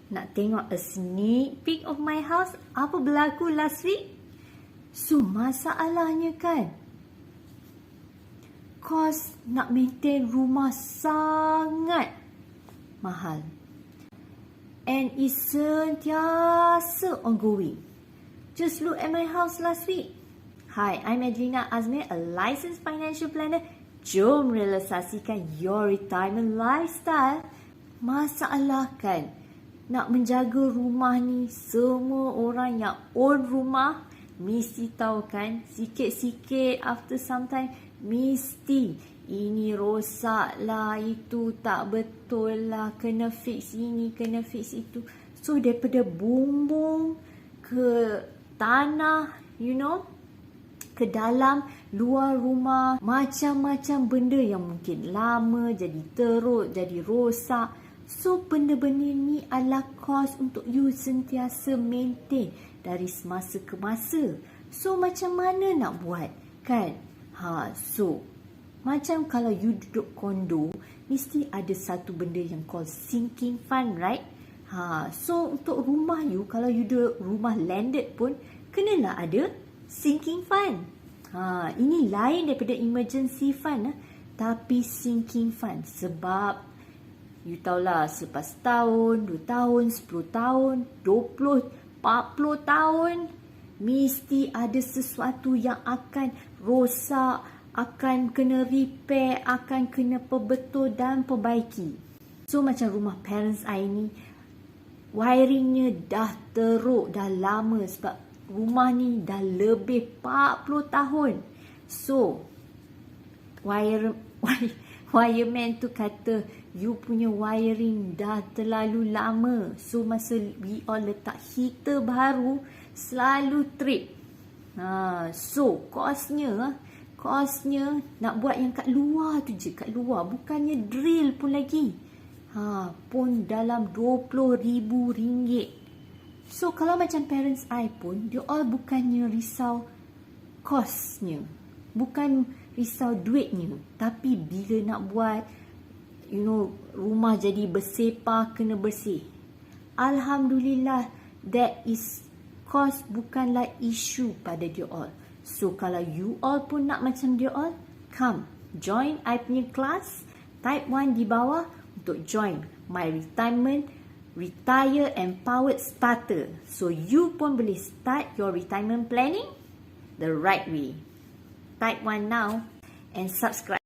Nak tengok a sneak peek of my house, apa berlaku last week? So, masalahnya kan, kos nak maintain rumah sangat mahal. And it's sentiasa ongoing. Just look at my house last week. Hi, I'm Adlina Azmir, a licensed financial planner. Jom realisasikan your retirement lifestyle. Masalah kan, nak menjaga rumah ni, semua orang yang own rumah mesti tahu kan, sikit-sikit after some time mesti ini rosak lah, itu tak betul lah, kena fix ini, kena fix itu. So daripada bumbung ke tanah, ke dalam luar rumah, macam-macam benda yang mungkin lama jadi teruk, jadi rosak. So benda-benda ni adalah kos untuk you sentiasa maintain dari semasa ke masa. So macam mana nak buat kan? So macam kalau you duduk kondo, mesti ada satu benda yang called sinking fund, right? So untuk rumah you, kalau you duduk rumah landed pun, kenalah ada sinking fund. Ini lain daripada emergency fund, tapi sinking fund. Sebab you tahulah, selepas tahun, 2 tahun, 10 tahun, 20, 40 tahun, mesti ada sesuatu yang akan rosak, akan kena repair, akan kena perbetul dan perbaiki. So macam rumah parents I ni, wiringnya dah teruk, dah lama sebab rumah ni dah lebih 40 tahun. So wireman tu kata you punya wiring dah terlalu lama. So masa we all letak heater baru, selalu trip. So kosnya nak buat yang kat luar tu je, kat luar, bukannya drill pun lagi. Pun dalam RM20,000. So kalau macam parents I pun, dia all bukannya risau kosnya, bukan risau duitnya, tapi bila nak buat rumah jadi bersepah, kena bersih. Alhamdulillah, that is cost bukanlah isu pada dia all. So kalau you all pun nak macam dia all, come join I punya class type 1 di bawah untuk join my retire empowered starter. So you pun boleh start your retirement planning the right way. Type 1 now and subscribe.